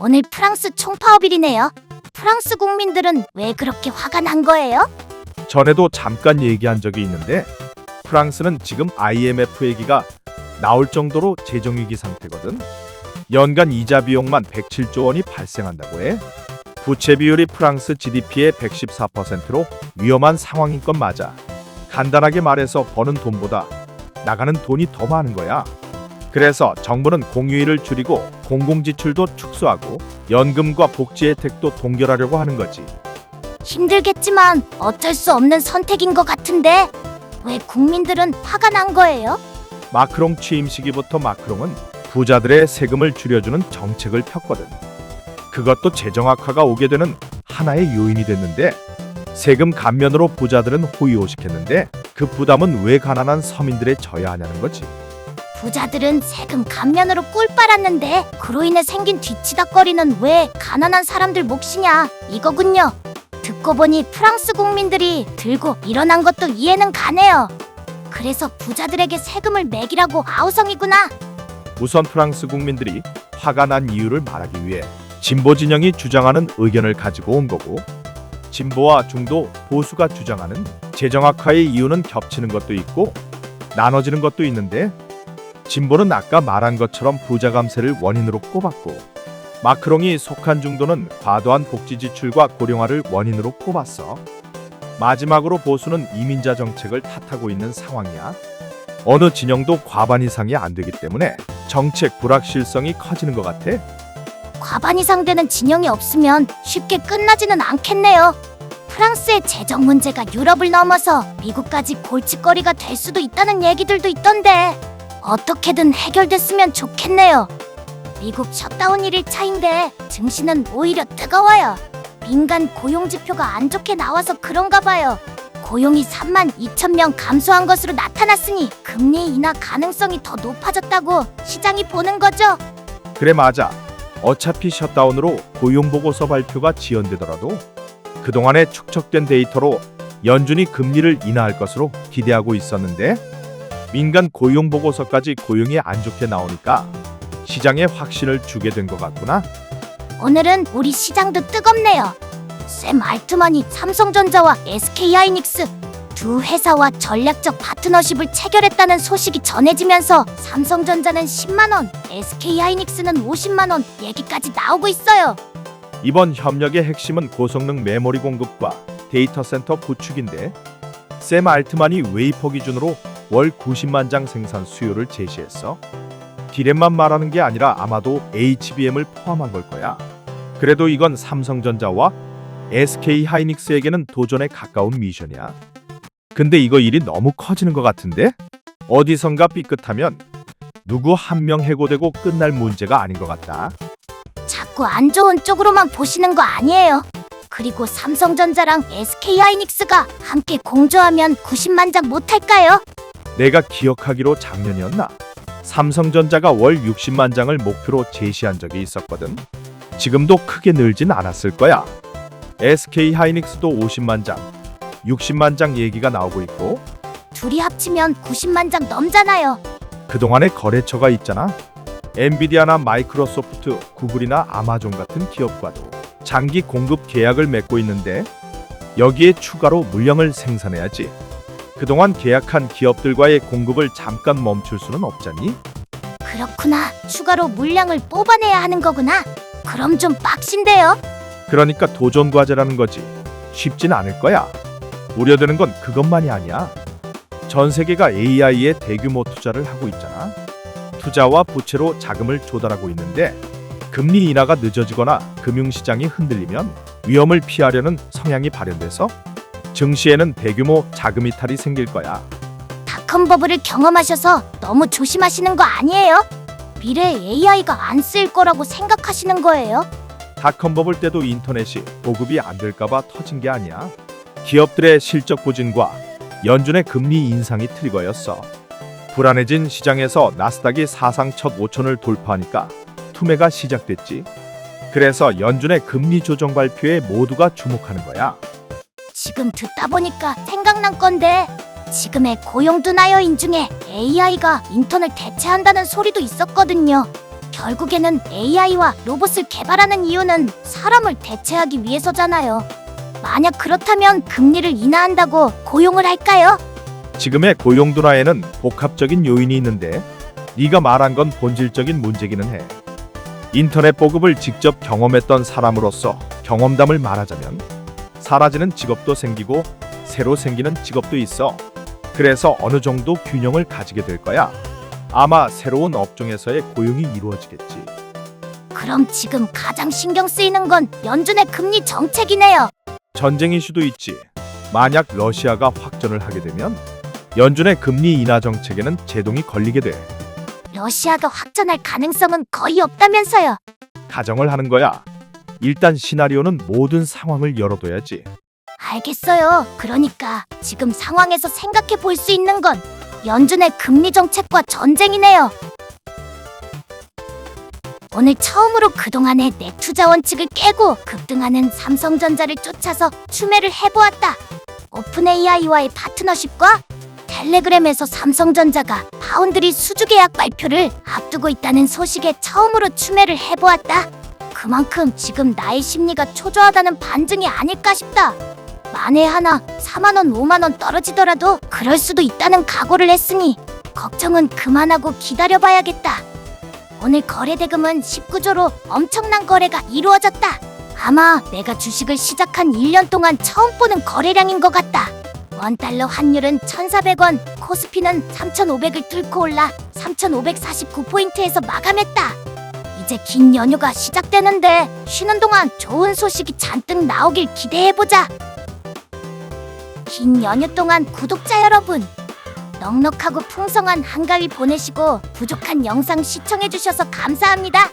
오늘 프랑스 총파업일이네요. 프랑스 국민들은 왜 그렇게 화가 난 거예요? 전에도 잠깐 얘기한 적이 있는데 프랑스는 지금 IMF 얘기가 나올 정도로 재정위기 상태거든. 연간 이자 비용만 107조 원이 발생한다고 해. 부채 비율이 프랑스 GDP의 114%로 위험한 상황인 건 맞아. 간단하게 말해서 버는 돈보다 나가는 돈이 더 많은 거야. 그래서 정부는 공휴일을 줄이고 공공지출도 축소하고 연금과 복지 혜택도 동결하려고 하는 거지. 힘들겠지만 어쩔 수 없는 선택인 것 같은데 왜 국민들은 화가 난 거예요? 마크롱 취임 시기부터 마크롱은 부자들의 세금을 줄여주는 정책을 폈거든. 그것도 재정 악화가 오게 되는 하나의 요인이 됐는데 세금 감면으로 부자들은 호의호식했는데 그 부담은 왜 가난한 서민들에 져야 하냐는 거지. 부자들은 세금 감면으로 꿀 빨았는데 그로 인해 생긴 뒤치다꺼리는 왜 가난한 사람들 몫이냐 이거군요. 듣고 보니 프랑스 국민들이 들고 일어난 것도 이해는 가네요. 그래서 부자들에게 세금을 매기라고 아우성이구나. 우선 프랑스 국민들이 화가 난 이유를 말하기 위해 진보 진영이 주장하는 의견을 가지고 온 거고, 진보와 중도, 보수가 주장하는 재정 악화의 이유는 겹치는 것도 있고 나눠지는 것도 있는데, 진보는 아까 말한 것처럼 부자 감세를 원인으로 꼽았고, 마크롱이 속한 중도는 과도한 복지 지출과 고령화를 원인으로 꼽았어. 마지막으로 보수는 이민자 정책을 탓하고 있는 상황이야. 어느 진영도 과반 이상이 안 되기 때문에 정책 불확실성이 커지는 것 같아. 과반 이상 되는 진영이 없으면 쉽게 끝나지는 않겠네요. 프랑스의 재정 문제가 유럽을 넘어서 미국까지 골칫거리가 될 수도 있다는 얘기들도 있던데 어떻게든 해결됐으면 좋겠네요. 미국 셧다운 1일차인데 증시는 오히려 뜨거워요. 민간 고용 지표가 안 좋게 나와서 그런가 봐요. 고용이 32,000명 감소한 것으로 나타났으니 금리 인하 가능성이 더 높아졌다고 시장이 보는 거죠. 그래, 맞아. 어차피 셧다운으로 고용보고서 발표가 지연되더라도 그동안에 축적된 데이터로 연준이 금리를 인하할 것으로 기대하고 있었는데, 민간 고용보고서까지 고용이 안 좋게 나오니까 시장에 확신을 주게 된 것 같구나. 오늘은 우리 시장도 뜨겁네요. 샘 알트만이 삼성전자와 SK하이닉스 두 회사와 전략적 파트너십을 체결했다는 소식이 전해지면서 삼성전자는 10만 원, SK하이닉스는 50만 원 얘기까지 나오고 있어요. 이번 협력의 핵심은 고성능 메모리 공급과 데이터 센터 구축인데, 샘 알트만이 웨이퍼 기준으로 월 90만 장 생산 수요를 제시했어. 디램만 말하는 게 아니라 아마도 HBM을 포함한 걸 거야. 그래도 이건 삼성전자와 SK하이닉스에게는 도전에 가까운 미션이야. 근데 이거 일이 너무 커지는 것 같은데? 어디선가 삐끗하면 누구 한 명 해고되고 끝날 문제가 아닌 것 같다. 자꾸 안 좋은 쪽으로만 보시는 거 아니에요. 그리고 삼성전자랑 SK하이닉스가 함께 공조하면 90만 장 못할까요? 내가 기억하기로 작년이었나? 삼성전자가 월 60만 장을 목표로 제시한 적이 있었거든. 지금도 크게 늘진 않았을 거야. SK하이닉스도 50만 장, 60만 장 얘기가 나오고 있고, 둘이 합치면 90만 장 넘잖아요. 그동안에 거래처가 있잖아. 엔비디아나 마이크로소프트, 구글이나 아마존 같은 기업과도 장기 공급 계약을 맺고 있는데 여기에 추가로 물량을 생산해야지. 그동안 계약한 기업들과의 공급을 잠깐 멈출 수는 없잖니? 그렇구나. 추가로 물량을 뽑아내야 하는 거구나. 그럼 좀 빡신데요? 그러니까 도전 과제라는 거지. 쉽진 않을 거야. 우려되는 건 그것만이 아니야. 전 세계가 AI에 대규모 투자를 하고 있잖아. 투자와 부채로 자금을 조달하고 있는데 금리 인하가 늦어지거나 금융시장이 흔들리면 위험을 피하려는 성향이 발현돼서 증시에는 대규모 자금 이탈이 생길 거야. 닷컴 버블을 경험하셔서 너무 조심하시는 거 아니에요? 미래에 AI가 안 쓰일 거라고 생각하시는 거예요? 닷컴 버블 때도 인터넷이 보급이 안 될까봐 터진 게 아니야. 기업들의 실적 부진과 연준의 금리 인상이 트리거였어. 불안해진 시장에서 나스닥이 사상 첫 5천을 돌파하니까 투매가 시작됐지. 그래서 연준의 금리 조정 발표에 모두가 주목하는 거야. 지금 듣다 보니까 생각난 건데 지금의 고용 둔화여인 중에 AI가 인턴을 대체한다는 소리도 있었거든요. 결국에는 AI와 로봇을 개발하는 이유는 사람을 대체하기 위해서잖아요. 만약 그렇다면 금리를 인하한다고 고용을 할까요? 지금의 고용 둔화에는 복합적인 요인이 있는데 네가 말한 건 본질적인 문제기는 해. 인터넷 보급을 직접 경험했던 사람으로서 경험담을 말하자면 사라지는 직업도 생기고 새로 생기는 직업도 있어. 그래서 어느 정도 균형을 가지게 될 거야. 아마 새로운 업종에서의 고용이 이루어지겠지. 그럼 지금 가장 신경 쓰이는 건 연준의 금리 정책이네요. 전쟁 이슈도 있지. 만약 러시아가 확전을 하게 되면 연준의 금리 인하 정책에는 제동이 걸리게 돼. 러시아가 확전할 가능성은 거의 없다면서요. 가정을 하는 거야. 일단 시나리오는 모든 상황을 열어둬야지. 알겠어요. 그러니까 지금 상황에서 생각해 볼 수 있는 건 연준의 금리 정책과 전쟁이네요. 오늘 처음으로 그동안의 내 투자 원칙을 깨고 급등하는 삼성전자를 쫓아서 추매를 해보았다. 오픈 AI와의 파트너십과 텔레그램에서 삼성전자가 파운드리 수주 계약 발표를 앞두고 있다는 소식에 처음으로 추매를 해보았다. 그만큼 지금 나의 심리가 초조하다는 반증이 아닐까 싶다. 만에 하나 4만원, 5만원 떨어지더라도 그럴 수도 있다는 각오를 했으니 걱정은 그만하고 기다려봐야겠다. 오늘 거래 대금은 19조로 엄청난 거래가 이루어졌다. 아마 내가 주식을 시작한 1년 동안 처음 보는 거래량인 것 같다. 원달러 환율은 1,400원, 코스피는 3,500을 뚫고 올라 3,549포인트에서 마감했다. 이제 긴 연휴가 시작되는데 쉬는 동안 좋은 소식이 잔뜩 나오길 기대해보자. 긴 연휴 동안 구독자 여러분, 넉넉하고 풍성한 한가위 보내시고 부족한 영상 시청해주셔서 감사합니다.